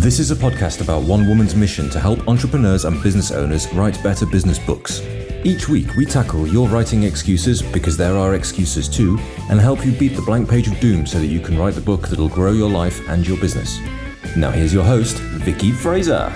This is a podcast about one woman's mission to help entrepreneurs and business owners write better business books. Each week, we tackle your writing excuses, because there are excuses too, and help you beat the blank page of doom so that you can write the book that'll grow your life and your business. Now here's your host, Vicky Fraser.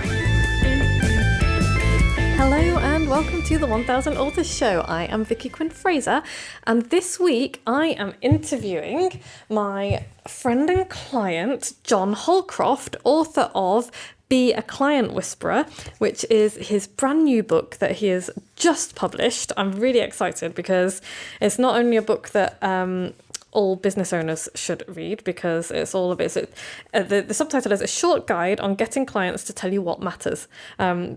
Hello and welcome to the 1000 Authors Show. I am Vicky Quinn Fraser, and this week I am interviewing my friend and client, John Holcroft, author of Be a Client Whisperer, which is his brand new book that he has just published. I'm really excited because it's not only a book that all business owners should read, because it's all of it. So, the subtitle is A Short Guide on Getting Clients to Tell You What Matters.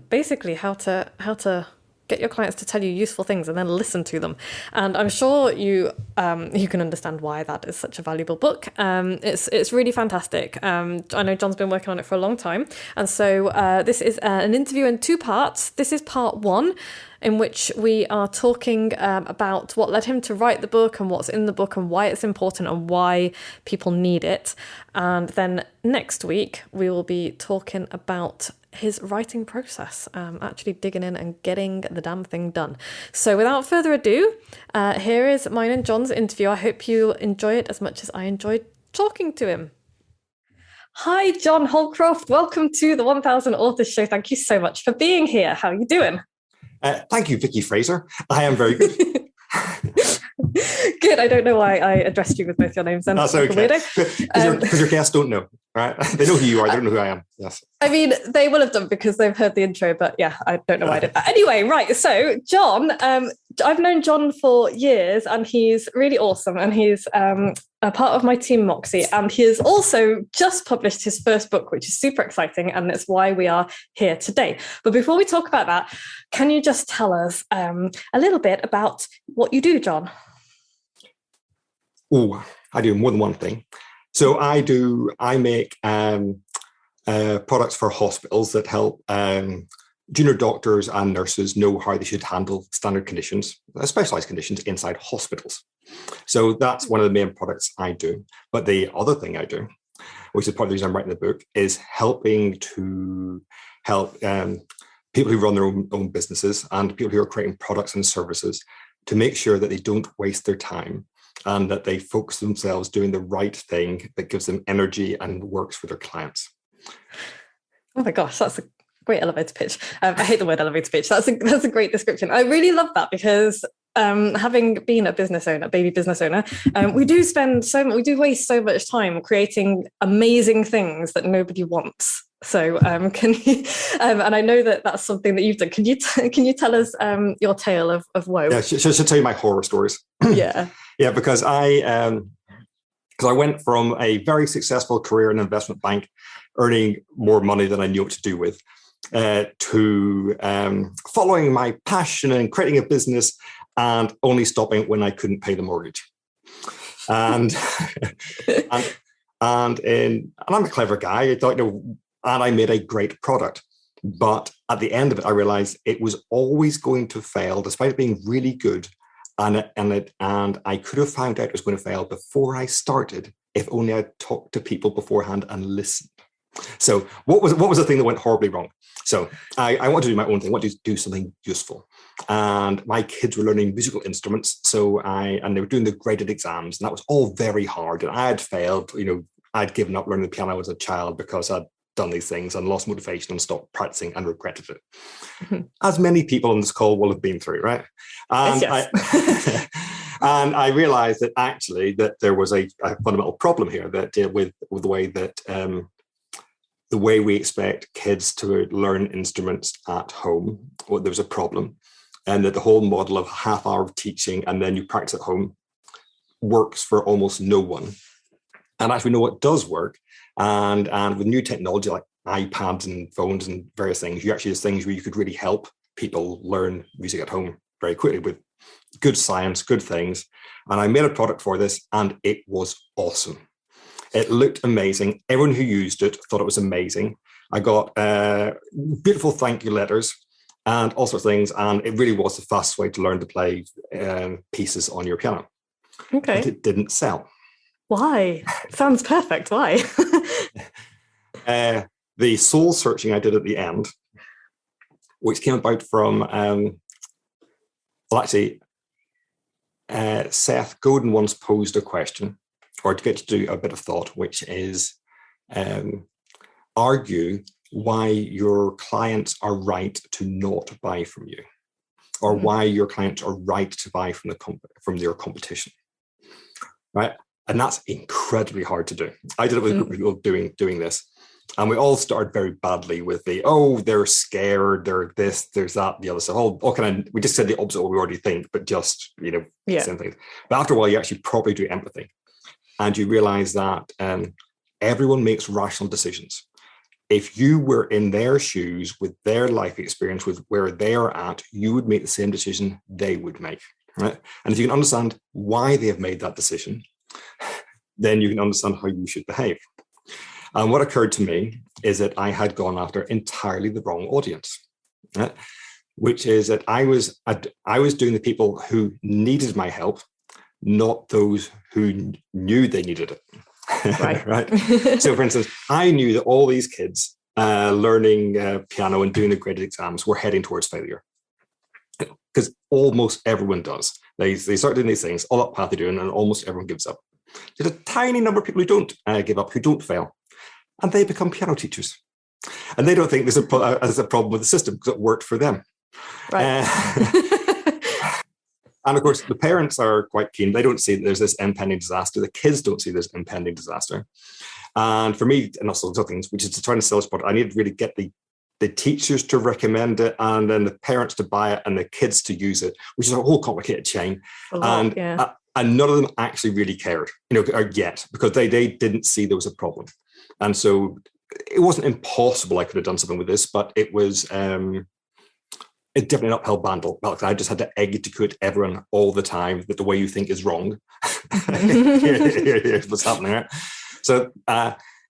Basically, how to get your clients to tell you useful things and then listen to them. And I'm sure you can understand why that is such a valuable book. It's really fantastic. I know John's been working on it for a long time. And so this is an interview in two parts. This is part one, in which we are talking about what led him to write the book and what's in the book and why it's important and why people need it. And then next week, we will be talking about his writing process, actually digging in and getting the damn thing done. So without further ado, here is mine and John's interview. I hope you enjoy it as much as I enjoyed talking to him. Hi, John Holcroft. Welcome to the 1000 Authors Show. Thank you so much for being here. How are you doing? Thank you, Vicky Fraser. I am very good. Good. I don't know why I addressed you with both your names then. That's okay. Because your guests don't know, right? They know who you are. They don't know who I am. Yes. I mean, they will have done because they've heard the intro, but yeah, I don't know why I did that. Anyway, right. So John, I've known John for years and he's really awesome. And he's a part of my team, Moxie. And he has also just published his first book, which is super exciting. And that's why we are here today. But before we talk about that, can you just tell us a little bit about what you do, John? Oh, I do more than one thing. So I make products for hospitals that help junior doctors and nurses know how they should handle standard conditions, specialized conditions inside hospitals. So that's one of the main products I do. But the other thing I do, which is part of the reason I'm writing the book, is helping to help people who run their own businesses and people who are creating products and services to make sure that they don't waste their time and that they focus themselves doing the right thing that gives them energy and works for their clients. Oh my gosh, that's a great elevator pitch. I hate the word elevator pitch. That's a great description. I really love that because having been a business owner, baby business owner, we do waste so much time creating amazing things that nobody wants. So can you, and I know that that's something that you've done. Can you tell us your tale of woe? Yeah, should tell you my horror stories. Yeah. Yeah, because I went from a very successful career in an investment bank, earning more money than I knew what to do with, to following my passion and creating a business and only stopping when I couldn't pay the mortgage. And I'm a clever guy. I thought, and I made a great product. But at the end of it, I realized it was always going to fail, despite it being really good. And I could have found out it was going to fail before I started, if only I'd talked to people beforehand and listened. So what was the thing that went horribly wrong? So I wanted to do my own thing. I wanted to do something useful. And my kids were learning musical instruments. And they were doing the graded exams. And that was all very hard. And I had failed. I'd given up learning the piano as a child because I'd done these things and lost motivation and stopped practicing and regretted it. Mm-hmm. As many people on this call will have been through, right? And yes. And I realized that actually that there was a fundamental problem here that dealt with the way that the way we expect kids to learn instruments at home. Well, there was a problem, and that the whole model of half hour of teaching and then you practice at home works for almost no one. And actually, we know what does work. And with new technology like iPads and phones and various things, there's things where you could really help people learn music at home very quickly with good science, good things. And I made a product for this and it was awesome. It looked amazing. Everyone who used it thought it was amazing. I got beautiful thank you letters and all sorts of things. And it really was the fastest way to learn to play pieces on your piano. Okay. But it didn't sell. Why? Sounds perfect. Why? the soul searching I did at the end, which came about from, Seth Godin once posed a question, or to get to do a bit of thought, which is argue why your clients are right to not buy from you, or why your clients are right to buy from their competition, right? And that's incredibly hard to do. I did it with a group of people doing this, and we all started very badly with they're scared, they're this, there's that, the other stuff. We just said the opposite of what we already think, but just, same things. But after a while, you actually probably do empathy, and you realize that everyone makes rational decisions. If you were in their shoes with their life experience, with where they're at, you would make the same decision they would make, right? And if you can understand why they have made that decision, then you can understand how you should behave. And what occurred to me is that I had gone after entirely the wrong audience, right? Which is that I was doing the people who needed my help, not those who knew they needed it. Right. Right. So, for instance, I knew that all these kids learning piano and doing the graded exams were heading towards failure, because almost everyone does. They start doing these things, all that path they're doing, and almost everyone gives up. There's a tiny number of people who don't give up, who don't fail, and they become piano teachers. And they don't think there's a problem with the system because it worked for them. Right. And of course, the parents are quite keen. They don't see that there's this impending disaster. The kids don't see this impending disaster. And for me, and also other things, which is to try and sell this product, I need to really get the teachers to recommend it, and then the parents to buy it, and the kids to use it, which is a whole complicated chain. And none of them actually really cared, yet, because they didn't see there was a problem. And so it wasn't impossible I could have done something with this, but it was... It's definitely an uphill battle. I just had to educate everyone all the time that the way you think is wrong. Here's what's happening, right? So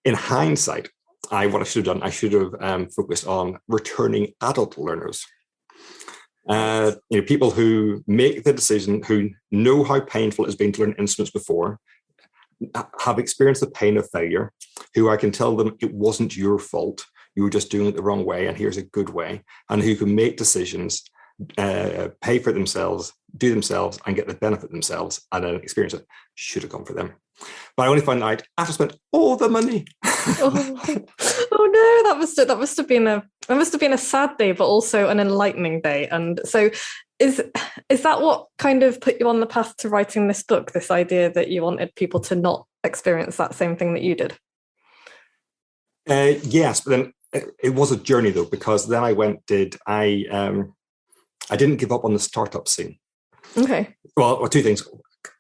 in hindsight, what I should have done, I should have focused on returning adult learners. People who make the decision, who know how painful it has been to learn instruments before, have experienced the pain of failure, who I can tell them it wasn't your fault. You were just doing it the wrong way, and here's a good way, and who can make decisions, pay for it themselves, do themselves, and get the benefit themselves, and then experience it. Should have gone for them. But I only found out after I spent all the money. Oh no, that must have been a sad day, but also an enlightening day. And so is that what kind of put you on the path to writing this book, this idea that you wanted people to not experience that same thing that you did? Yes, but then it was a journey though, because then I didn't give up on the startup scene. Okay. Well, two things.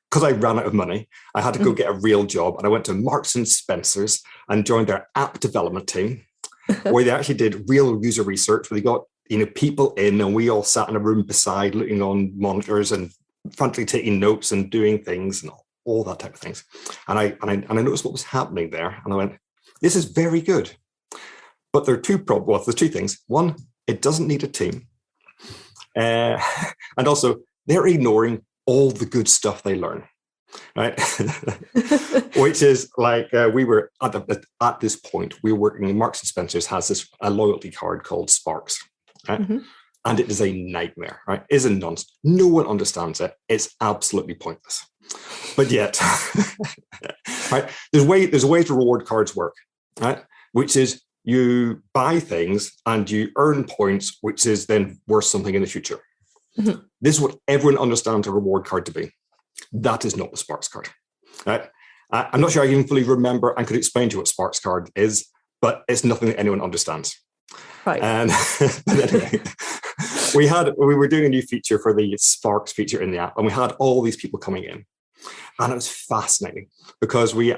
Because I ran out of money, I had to go get a real job, and I went to Marks and Spencer's and joined their app development team, where they actually did real user research, where they got people in, and we all sat in a room beside, looking on monitors and frankly taking notes and doing things and all that type of things. And I noticed what was happening there, and I went, this is very good. But there are two problems. Well, there's two things. One, it doesn't need a team. And also, they're ignoring all the good stuff they learn, right? Which is like we were at this point, we were working, Marks and Spencer's has a loyalty card called Sparks, right? Mm-hmm. And it is a nightmare, right? It is a nonsense. No one understands it. It's absolutely pointless. But yet, right? There's a way to reward cards work, right? Which is you buy things and you earn points, which is then worth something in the future. Mm-hmm. This is what everyone understands a reward card to be. That is not the Sparks card, right? I'm not sure I even fully remember and could explain to you what Sparks card is, but it's nothing that anyone understands. Right. And anyway, we were doing a new feature for the Sparks feature in the app, and we had all these people coming in. And it was fascinating because we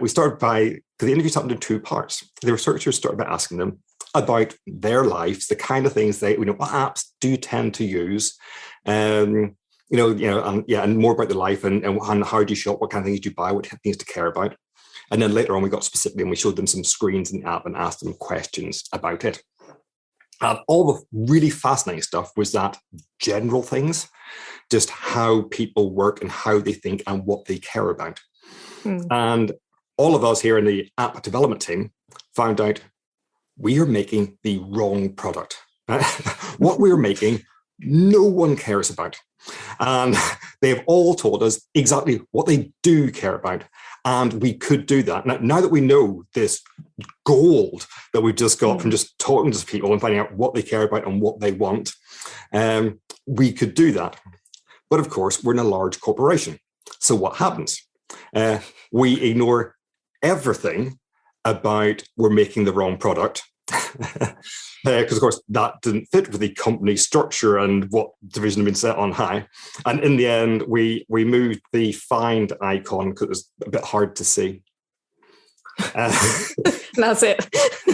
started by, because the interview happened in two parts. The researchers started by asking them about their lives, the kind of things what apps do you tend to use, and more about the life and how do you shop, what kind of things do you buy, what things to care about. And then later on, we got specifically and we showed them some screens in the app and asked them questions about it. All the really fascinating stuff was that general things, just how people work and how they think and what they care about. And all of us here in the app development team found out we are making the wrong product. What we're making, no one cares about. And they've all told us exactly what they do care about. And we could do that. Now that we know this gold that we've just got from just talking to people and finding out what they care about and what they want, we could do that. But of course, we're in a large corporation. So what happens? We ignore everything about we're making the wrong product. Because of course that didn't fit with the company structure and what division had been set on high. And in the end, we moved the find icon because it was a bit hard to see. That's it.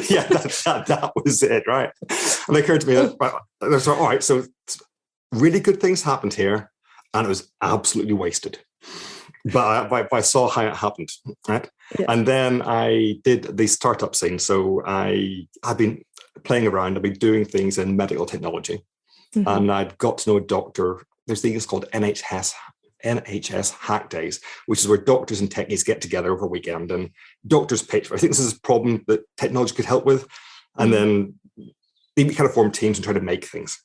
Yeah, that was it, right? And it occurred to me that all right, so really good things happened here, and it was absolutely wasted. But I saw how it happened, right? Yeah. And then I did the startup scene. So I've been playing around. I've been doing things in medical technology, and I'd got to know a doctor. There's things called NHS Hack Days, which is where doctors and techies get together over a weekend, and doctors pitch. I think this is a problem that technology could help with, and then they kind of form teams and try to make things.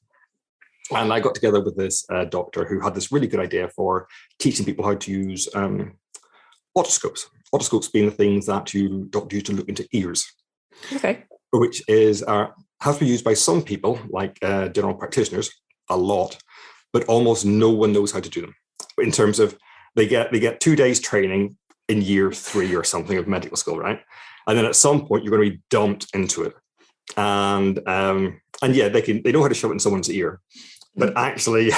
And I got together with this doctor who had this really good idea for teaching people how to use otoscopes. Otoscopes being the things that doctors use to look into ears. Okay. Which is has to be used by some people, like general practitioners, a lot, but almost no one knows how to do them. In terms of they get 2 days training in year 3 or something of medical school, right? And then at some point you're going to be dumped into it. And yeah, they know how to shove it in someone's ear. But actually,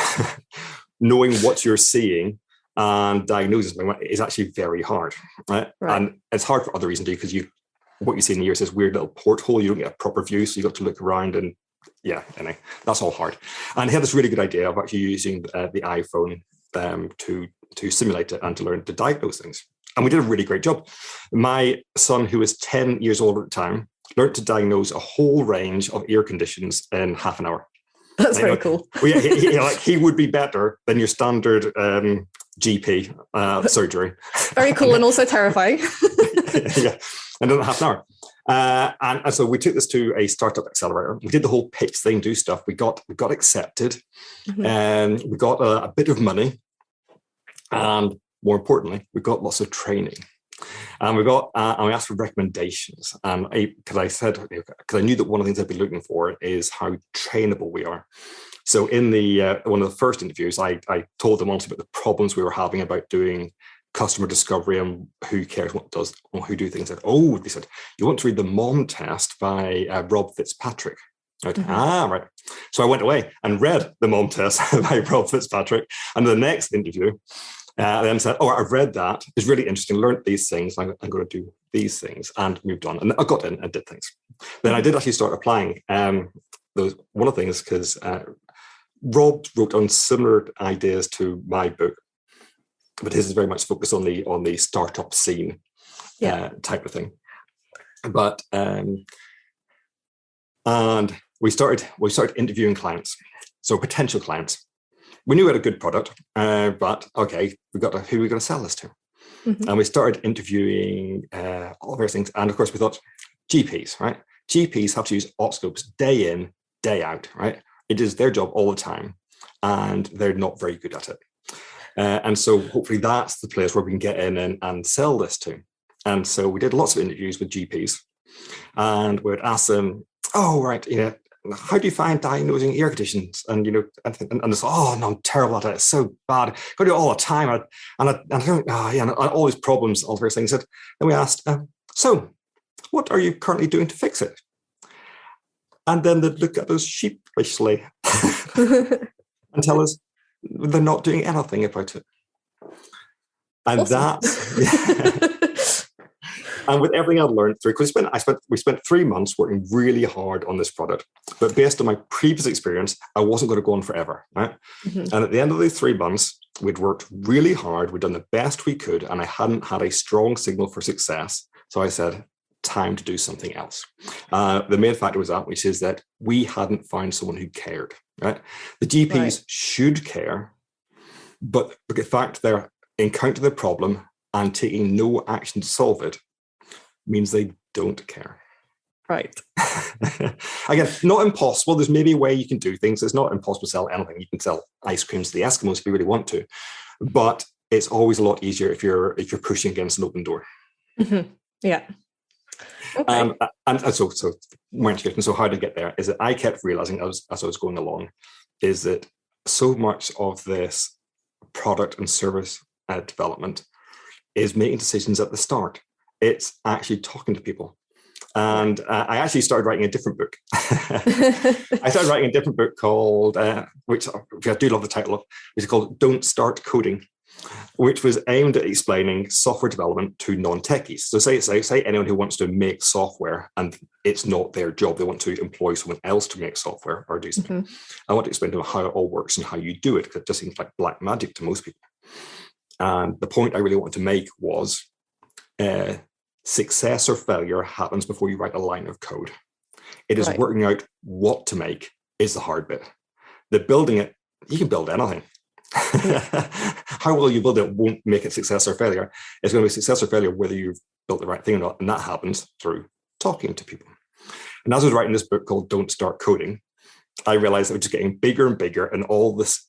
knowing what you're seeing and diagnosing something is actually very hard, right? And it's hard for other reasons too, because what you see in the ear is this weird little porthole. You don't get a proper view, so you got to look around, and yeah, anyway, that's all hard. And he had this really good idea of actually using the iPhone to simulate it and to learn to diagnose things. And we did a really great job. My son, who was 10 years old at the time, learned to diagnose a whole range of ear conditions in half an hour. That's very cool. Well, yeah, he would be better than your standard GP surgery. Very cool and also terrifying. Yeah, and in half an hour. And so we took this to a startup accelerator. We did the whole pitch thing, do stuff. We got accepted, and we got a bit of money, and more importantly, we got lots of training. And we asked for recommendations. And because I knew that one of the things I'd be looking for is how trainable we are. So in the one of the first interviews, I told them honestly about the problems we were having about doing customer discovery and who cares what does, or who do things. They said, you want to read the Mom Test by Rob Fitzpatrick. Right. Right. So I went away and read the Mom Test by Rob Fitzpatrick. And the next interview, then said, I've read that. It's really interesting. Learned these things. I'm going to do these things, and moved on. And I got in and did things. Then I did actually start applying those one of the things, because Rob wrote on similar ideas to my book, but his is very much focused on the startup scene type of thing. But and we started interviewing clients, so potential clients. We knew we had a good product, but okay, who are we going to sell this to? And we started interviewing all various things. And of course, we thought GPs, right? GPs have to use otoscopes day in, day out, right? It is their job all the time, and they're not very good at it. And so hopefully that's the place where we can get in and sell this to. And so we did lots of interviews with GPs, and we'd ask them, how do you find diagnosing ear conditions? And and it's, no, I'm terrible at it. It's so bad. I got to do it all the time. And all these problems, all various things. And we asked, so what are you currently doing to fix it? And then they'd look at us sheepishly and tell us they're not doing anything about it. And awesome. And with everything I'd learned through, because we spent 3 months working really hard on this product, but based on my previous experience, I wasn't going to go on forever, right? And at the end of these 3 months, we'd worked really hard, we'd done the best we could, and I hadn't had a strong signal for success. So I said, time to do something else. The main factor was which is that we hadn't found someone who cared, right? The GPs should care, but the fact they're encountering the problem and taking no action to solve it means they don't care. Right. Again, not impossible. There's maybe a way you can do things. It's not impossible to sell anything. You can sell ice creams to the Eskimos if you really want to, but it's always a lot easier if you're pushing against an open door. Mm-hmm. Yeah. Okay. And so how to get there is that I kept realizing as I was going along is that so much of this product and service development is making decisions at the start. It's actually talking to people. And I actually started writing a different book. I started writing a different book called, which I do love the title of, which is called Don't Start Coding, which was aimed at explaining software development to non-techies. So say anyone who wants to make software and it's not their job, they want to employ someone else to make software or do something. Mm-hmm. I want to explain to them how it all works and how you do it, because it just seems like black magic to most people. And the point I really wanted to make was success or failure happens before you write a line of code. It is working out what to make is the hard bit. The building it, you can build anything. How well you build it won't make it success or failure. It's going to be success or failure whether you've built the right thing or not. And that happens through talking to people. And as I was writing this book called Don't Start Coding, I realized it was just getting bigger and bigger, and all this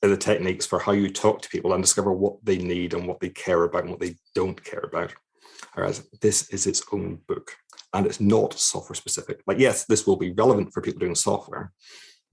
the techniques for how you talk to people and discover what they need and what they care about and what they don't care about. Whereas this is its own book, and it's not software specific. Like, yes, this will be relevant for people doing software,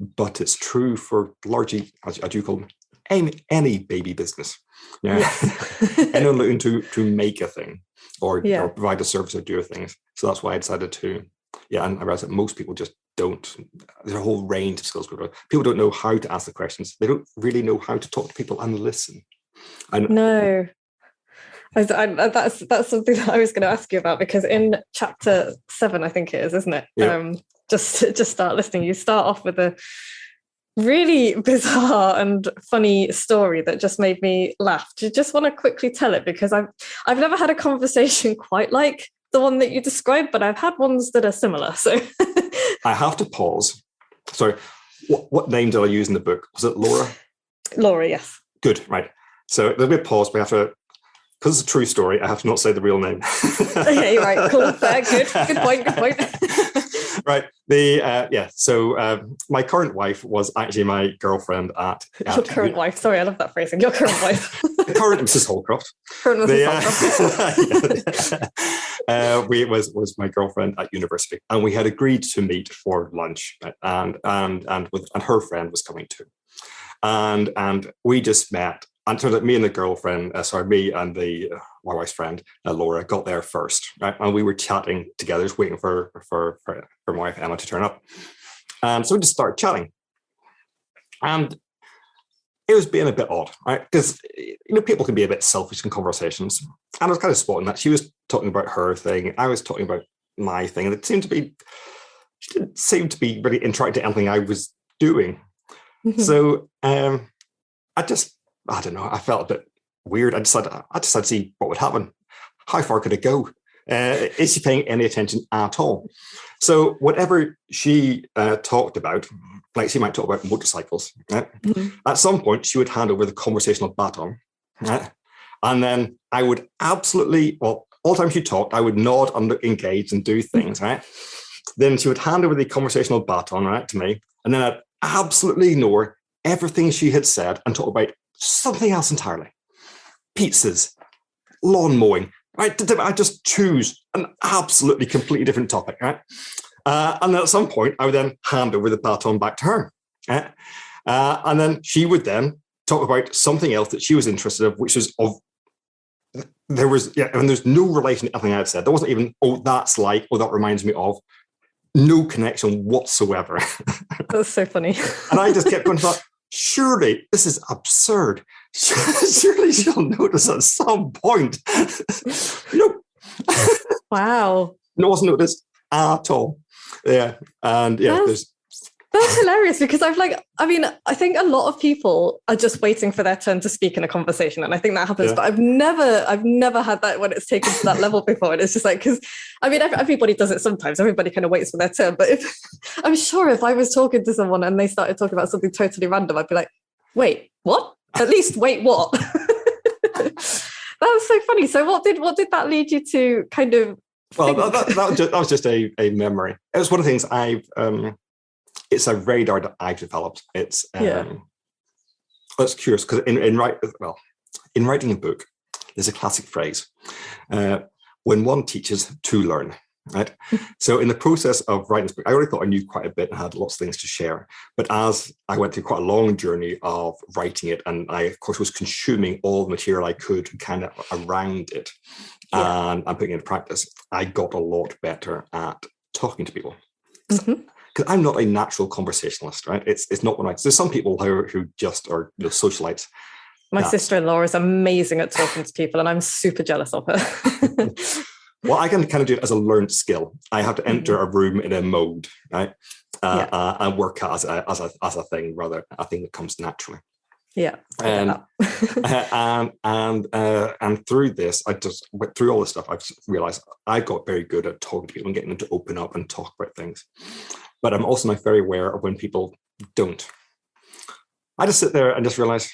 but it's true for largely, as you call them, any baby business. Yeah. Yes. Anyone looking to make a thing or provide a service or do a thing. So that's why I decided to, and I realized that most people just don't. There's a whole range of skills. People don't know how to ask the questions. They don't really know how to talk to people and listen. No. That's something that I was going to ask you about, because in chapter 7, I think it is, isn't it? Yep. Just start listening. You start off with a really bizarre and funny story that just made me laugh. Do you just want to quickly tell it? Because I've never had a conversation quite like the one that you described, but I've had ones that are similar. So I have to pause. Sorry, what name did I use in the book? Was it Laura? Laura, yes. Good, right. So there'll be a pause. We have to, because it's a true story, I have to not say the real name. Okay, right, cool, fair, good point. Right. So my current wife was actually my girlfriend at your current wife. Sorry, I love that phrasing. Your current wife. Current Mrs. Holcroft. Current Mrs. Holcroft. Was my girlfriend at university, and we had agreed to meet for lunch, and her friend was coming too, and we just met. And it turns out me and my wife's friend, Laura, got there first, right? And we were chatting together, just waiting for my wife, Emma, to turn up. And so we just started chatting. And it was being a bit odd, right? Because, people can be a bit selfish in conversations. And I was kind of spotting that. She was talking about her thing. I was talking about my thing. And she didn't seem to be really interacting to anything I was doing. Mm-hmm. So I don't know, I felt a bit weird. I decided to see what would happen. How far could it go? Is she paying any attention at all? So whatever she talked about, like she might talk about motorcycles, right? Mm-hmm. At some point, she would hand over the conversational baton, right? And then I would absolutely, all the time she talked, I would nod and look engaged and do things, right? Then she would hand over the conversational baton, right, to me. And then I'd absolutely ignore everything she had said and talk about something else entirely. Pizzas, lawn mowing, right? I just choose an absolutely completely different topic, right? And then at some point, I would then hand over the baton back to her. Right? And then she would then talk about something else that she was interested in, which was there's no relation to anything I had said. There wasn't even, that reminds me of. No connection whatsoever. That's so funny. And I just kept going, surely this is absurd. Surely she'll notice at some point. Wow. No, it wasn't noticed at all. Yeah. And that's hilarious, because I think a lot of people are just waiting for their turn to speak in a conversation, and I think that happens. Yeah. But I've never had that when it's taken to that level before. And it's just like, because everybody does it sometimes. Everybody kind of waits for their turn. But I'm sure if I was talking to someone and they started talking about something totally random, I'd be like, wait, what? At least wait, what? That was so funny. So what did that lead you to kind of Well, that was just a memory. It was one of the things it's a radar that I've developed. It's curious because in writing a book, there's a classic phrase, when one teaches to learn, right? So in the process of writing this book, I already thought I knew quite a bit and had lots of things to share. But as I went through quite a long journey of writing it, and I, of course, was consuming all the material I could kind of around it and putting it into practice, I got a lot better at talking to people. Because I'm not a natural conversationalist, right? It's not what there's some people who just are socialites. My sister-in-law is amazing at talking to people, and I'm super jealous of her. Well, I can kind of do it as a learned skill. I have to enter a room in a mode, right, and work as a thing, rather a thing that comes naturally. Yeah. And through this, I just went through all this stuff. I've realized I got very good at talking to people and getting them to open up and talk about things. But I'm also not very aware of when people don't. I just sit there and just realize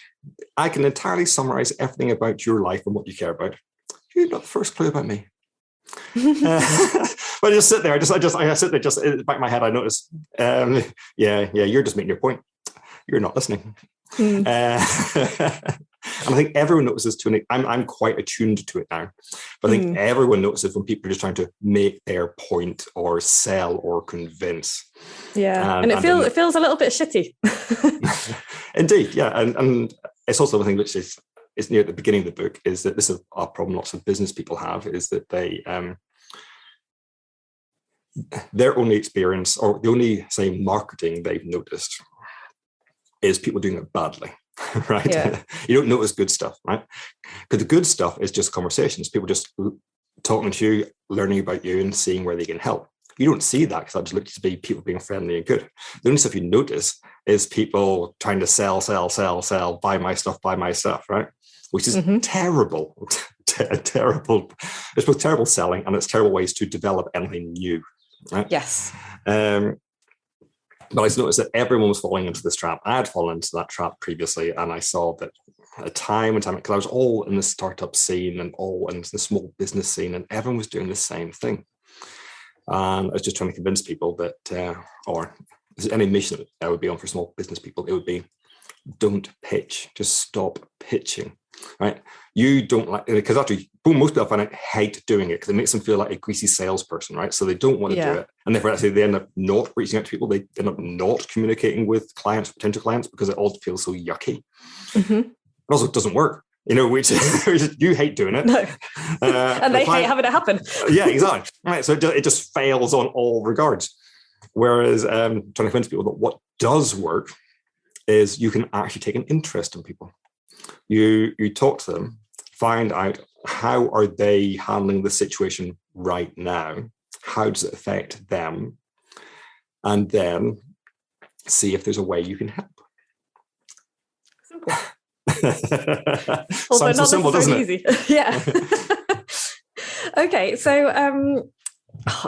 I can entirely summarize everything about your life and what you care about. You've not the first clue about me. But I just sit there. I sit there, just in the back of my head. I notice, you're just making your point. You're not listening. And I think everyone notices to it. I'm quite attuned to it now, but I think everyone notices when people are just trying to make their point or sell or convince. Yeah, and it feels a little bit shitty. Indeed, yeah, and it's also the thing which is near the beginning of the book is that this is a problem lots of business people have, is that they their only experience or the only say marketing they've noticed is people doing it badly. Right? Yeah. You don't notice good stuff, right? Because the good stuff is just conversations. People just talking to you, learning about you, and seeing where they can help. You don't see that because that just looks to be people being friendly and good. The only stuff you notice is people trying to sell, buy my stuff, right? Which is terrible, terrible. It's both terrible selling and it's terrible ways to develop anything new, right? Yes. But I noticed that everyone was falling into this trap. I had fallen into that trap previously, and I saw that time and time, because I was all in the startup scene and all in the small business scene, and everyone was doing the same thing. And I was just trying to convince people that, or any mission that I would be on for small business people, it would be, don't pitch, just stop pitching, right? You don't like, because actually most people I find out hate doing it because it makes them feel like a greasy salesperson, right? So they don't want to do it. And therefore actually they end up not reaching out to people. They end up not communicating with clients, potential clients, because it all feels so yucky. It also doesn't work, which you hate doing it. No. And they hate having it happen. Yeah, exactly. Right. So it just fails on all regards. Whereas trying to convince people that what does work is you can actually take an interest in people. You talk to them, find out how are they handling the situation right now, how does it affect them, and then see if there's a way you can help. Simple. Although not simple, doesn't it? Easy. Yeah. Okay, so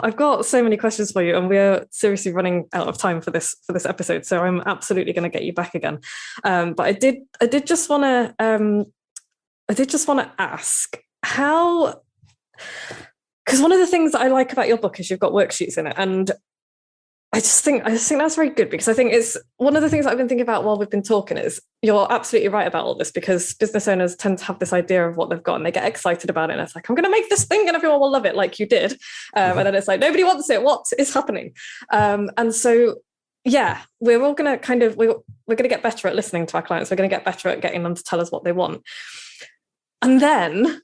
I've got so many questions for you, and we're seriously running out of time for this episode. So I'm absolutely going to get you back again. But I did just want to ask how, because one of the things that I like about your book is you've got worksheets in it, and I just think that's very good, because I think it's one of the things that I've been thinking about while we've been talking is you're absolutely right about all this, because business owners tend to have this idea of what they've got and they get excited about it. And it's like, I'm going to make this thing and everyone will love it, like you did. And then it's like, nobody wants it. What is happening? And so, yeah, we're all going to we're going to get better at listening to our clients. We're going to get better at getting them to tell us what they want. And then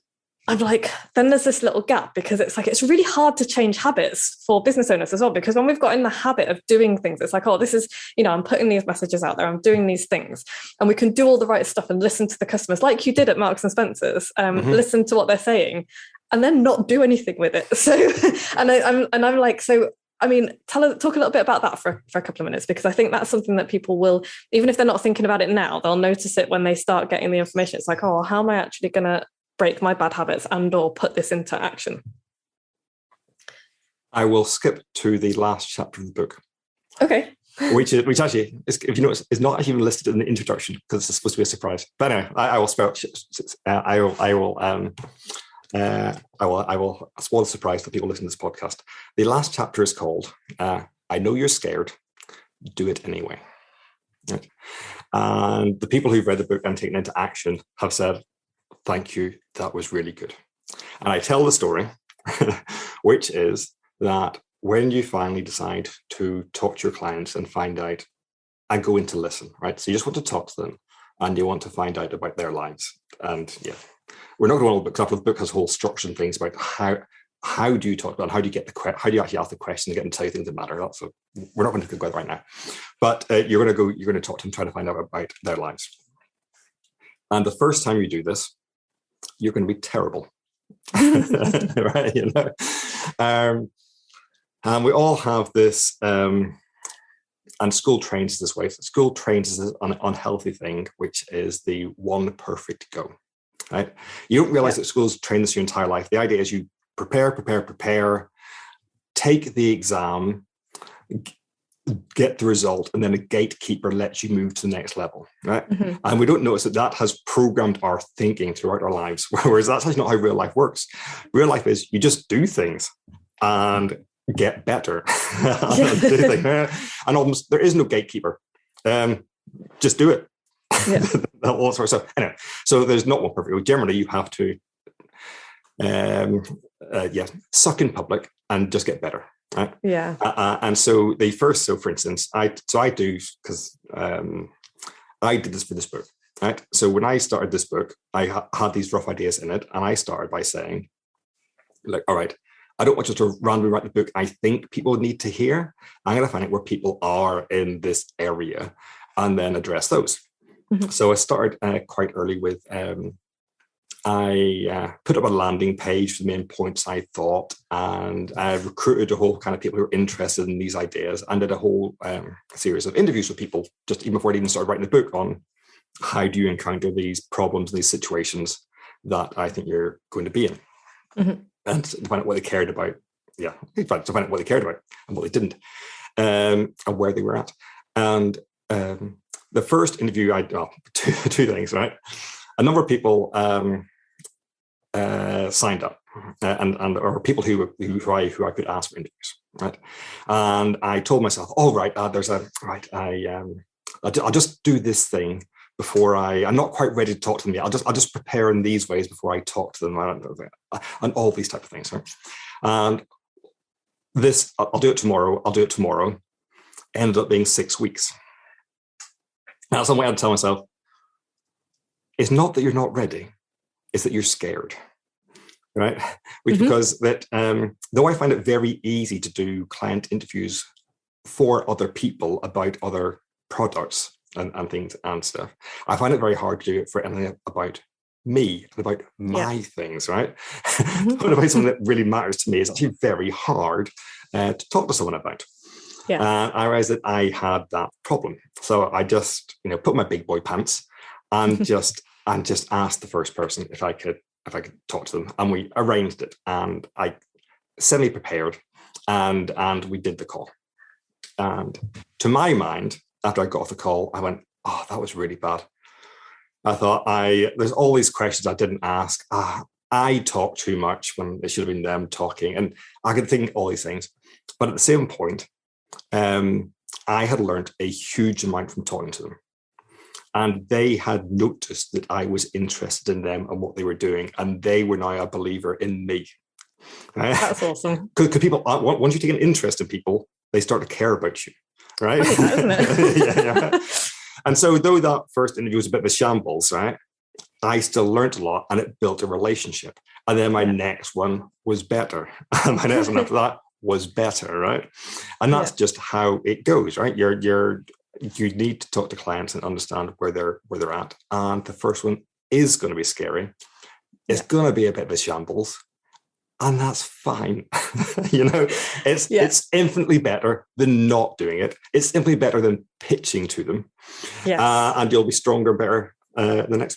I'm like, then there's this little gap, because it's like, it's really hard to change habits for business owners as well, because when we've got in the habit of doing things, it's like, oh, this is, I'm putting these messages out there, I'm doing these things, and we can do all the right stuff and listen to the customers like you did at Marks and Spencer's, listen to what they're saying and then not do anything with it. So, I'm like, so, I mean, talk a little bit about that for a couple of minutes, because I think that's something that people will, even if they're not thinking about it now, they'll notice it when they start getting the information. It's like, oh, how am I actually going to break my bad habits and or put this into action? I will skip to the last chapter of the book. Okay. which actually, if you notice, is not actually listed in the introduction because it's supposed to be a surprise. But anyway, I will spell. I will spoil the surprise for people listening to this podcast. The last chapter is called I Know You're Scared, Do It Anyway. Right? And the people who've read the book and taken it into action have said, thank you, that was really good. And I tell the story, which is that when you finally decide to talk to your clients and find out and go in to listen, right? So you just want to talk to them and you want to find out about their lives. And yeah, we're not going to all the books up. The book has whole structure and things about how do you talk about, how do you get how do you actually ask the question and get them to tell you things that matter. So we're not going to go there right now, but you're going to talk to them, try to find out about their lives. And the first time you do this, you're going to be terrible. Right, you know, and we all have this, and school trains this way. School trains is an unhealthy thing, which is the one perfect go. Right, you don't realize that schools train this your entire life. The idea is you prepare, take the exam, get the result, and then a gatekeeper lets you move to the next level, right? Mm-hmm. And we don't notice that has programmed our thinking throughout our lives, whereas that's actually not how real life works. Real life is you just do things and get better. And almost there is no gatekeeper. Just do it. Yeah. All sorts of, anyway, so there's not one perfect. Generally, you have to suck in public and just get better. Right? Yeah. And so for instance, I do, because I did this for this book, right? So when I started this book, I had these rough ideas in it, and I started by saying, like, all right, I don't want you to randomly write the book I think people need to hear. I'm going to find out where people are in this area and then address those. Mm-hmm. So I started quite early with, I put up a landing page for the main points I thought, and I recruited a whole kind of people who were interested in these ideas, and did a whole series of interviews with people just even before I even started writing the book on how do you encounter these problems, these situations that I think you're going to be in. Mm-hmm. And to find out what they cared about. Yeah, to find out what they cared about and what they didn't, and where they were at. And the first interview, two things, right? A number of people signed up, and or people who I could ask for interviews, right? And I told myself, "Oh, right, I'll just do this thing before I'm not quite ready to talk to them yet. I'll just prepare in these ways before I talk to them, and all these type of things, right?" And this, I'll do it tomorrow. Ended up being 6 weeks. Now, some way I'd tell myself, it's not that you're not ready, it's that you're scared, right? Which, because that, though I find it very easy to do client interviews for other people about other products and things and stuff, I find it very hard to do it for anything about me and about my things, right? But about something that really matters to me is actually very hard to talk to someone about. Yeah. And I realized that I had that problem. So I just, put my big boy pants and just asked the first person if I could talk to them. And we arranged it, and I semi-prepared, and we did the call. And to my mind, after I got off the call, I went, "Oh, that was really bad." I thought there's all these questions I didn't ask. I talked too much when it should have been them talking. And I could think all these things. But at the same point, I had learned a huge amount from talking to them. And they had noticed that I was interested in them and what they were doing. And they were now a believer in me. That's awesome. Because people, once you take an interest in people, they start to care about you, right? Isn't it? Yeah. And so though that first interview was a bit of a shambles, right, I still learned a lot, and it built a relationship. And then my next one was better. And my next one after that was better, right? And that's just how it goes, right? You need to talk to clients and understand where they're at. And the first one is going to be scary. It's going to be a bit of a shambles. And that's fine. It's infinitely better than not doing it. It's simply better than pitching to them. Yes. And you'll be stronger and better the next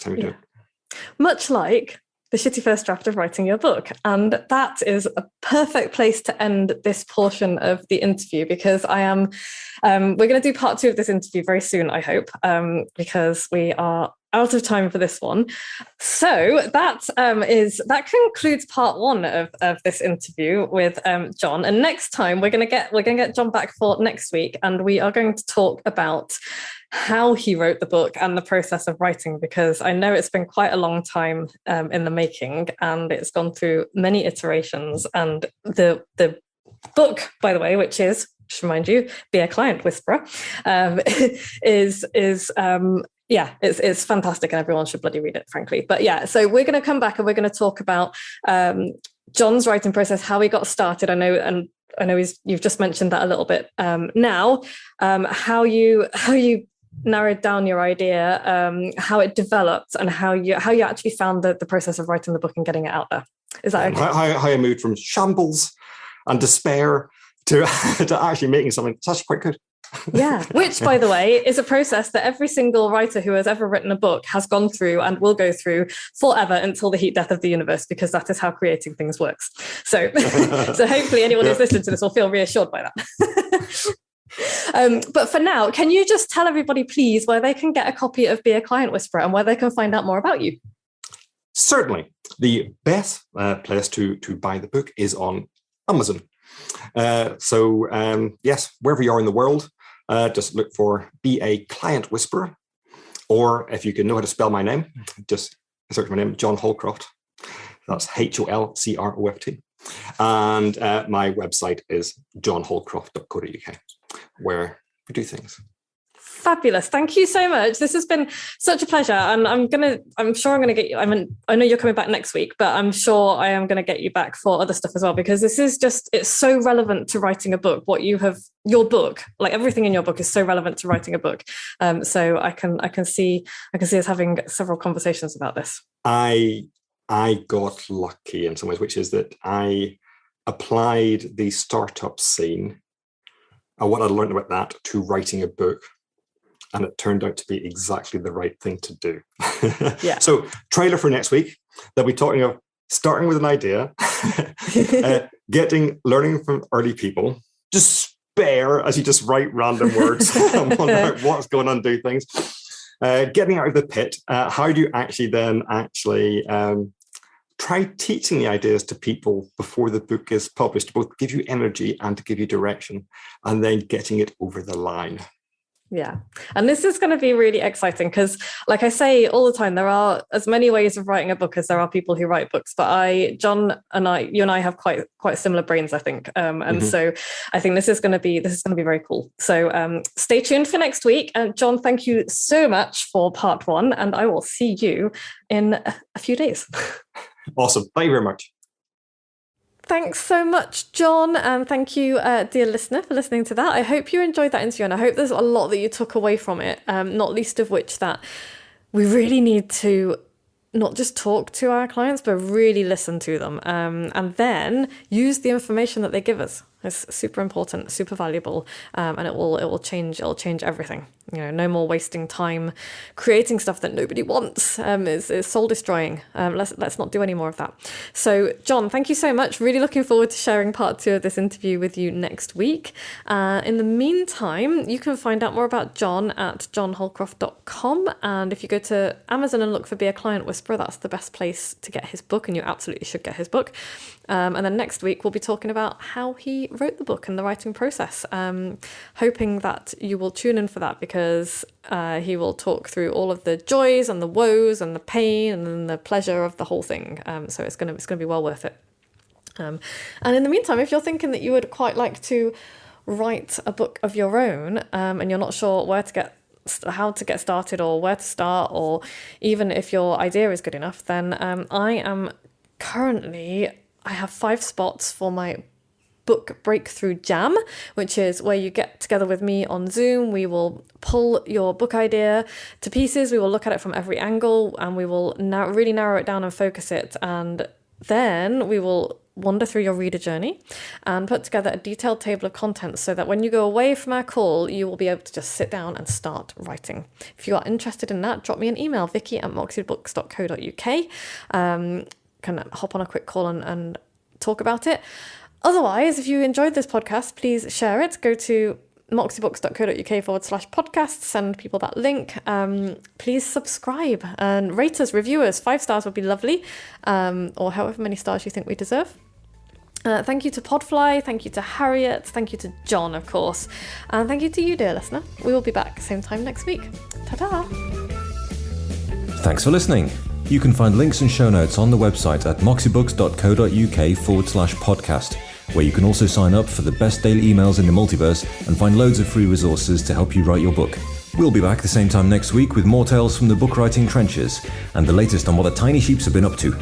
time you do it. Much like the shitty first draft of writing your book. And that is a perfect place to end this portion of the interview, because I am, we're going to do part 2 of this interview very soon, I hope, because we are out of time for this one. So that concludes part one of this interview with John. And next time we're gonna get John back for next week, and we are going to talk about how he wrote the book and the process of writing, because I know it's been quite a long time in the making, and it's gone through many iterations. And the book, by the way, which is, just remind you, Be a Client Whisperer, is it's fantastic, and everyone should bloody read it, frankly. But yeah, so we're going to come back and we're going to talk about John's writing process, how he got started. I know you've just mentioned that a little bit now. How you narrowed down your idea, how it developed, and how you actually found the process of writing the book and getting it out there. Is that okay? How I moved from shambles and despair to actually making something that's quite good. Yeah, which, by the way, is a process that every single writer who has ever written a book has gone through and will go through forever until the heat death of the universe, because that is how creating things works. So, so hopefully anyone who's listening to this will feel reassured by that. But for now, can you just tell everybody, please, where they can get a copy of Be a Client Whisperer and where they can find out more about you? Certainly. The best place to buy the book is on Amazon. Yes, wherever you are in the world, just look for Be a Client Whisperer. Or if you can know how to spell my name, just search my name, John Holcroft. That's Holcroft. And my website is johnholcroft.co.uk, where we do things. Fabulous. Thank you so much. This has been such a pleasure. And I'm sure I'm going to get you. I know you're coming back next week, but I'm sure I am going to get you back for other stuff as well, because this is it's so relevant to writing a book. Your book, like everything in your book, is so relevant to writing a book. So I can see us having several conversations about this. I got lucky in some ways, which is that I applied the startup scene and what I learned about that to writing a book. And it turned out to be exactly the right thing to do. Yeah. So, trailer for next week, they'll be talking of starting with an idea, learning from early people, despair as you just write random words and wonder what's going on, do things, getting out of the pit. How do you actually try teaching the ideas to people before the book is published, to both give you energy and to give you direction, and then getting it over the line. Yeah. And this is going to be really exciting because, like I say all the time, there are as many ways of writing a book as there are people who write books. But John and you and I have quite similar brains, I think. So I think this is going to be very cool. So stay tuned for next week. And John, thank you so much for part one. And I will see you in a few days. Awesome. Thank you very much. Thanks so much, John, and thank you, dear listener, for listening to that. I hope you enjoyed that interview, and I hope there's a lot that you took away from it, not least of which that we really need to not just talk to our clients, but really listen to them, and then use the information that they give us. It's super important, super valuable, and it will change everything. No more wasting time creating stuff that nobody wants. Is soul destroying. Let's not do any more of that. So, John, thank you so much. Really looking forward to sharing part 2 of this interview with you next week. In the meantime, you can find out more about John at johnholcroft.com, and if you go to Amazon and look for Be a Client Whisperer, that's the best place to get his book, and you absolutely should get his book. And then next week we'll be talking about how he wrote the book and the writing process. Hoping that you will tune in for that, because he will talk through all of the joys and the woes and the pain and then the pleasure of the whole thing. So it's gonna be well worth it. And in the meantime, if you're thinking that you would quite like to write a book of your own, and you're not sure how to get started or where to start, or even if your idea is good enough, then I have 5 spots for my book breakthrough jam, which is where you get together with me on Zoom. We will pull your book idea to pieces. We will look at it from every angle, and we will really narrow it down and focus it. And then we will wander through your reader journey and put together a detailed table of contents so that when you go away from our call, you will be able to just sit down and start writing. If you are interested in that, drop me an email, vicky@moxiebooks.co.uk. Can hop on a quick call and talk about it. Otherwise, if you enjoyed this podcast, please share it. Go to moxiebooks.co.uk/podcast. Send people that link. Please subscribe and rate us, review us. 5 stars would be lovely, or however many stars you think we deserve. Thank you to Podfly, thank you to Harriet, thank you to John, of course, and thank you to you, dear listener. We will be back same time next week. Ta-ta! Thanks for listening. You can find links and show notes on the website at moxiebooks.co.uk/podcast, where you can also sign up for the best daily emails in the multiverse and find loads of free resources to help you write your book. We'll be back the same time next week with more tales from the book writing trenches and the latest on what the tiny sheeps have been up to.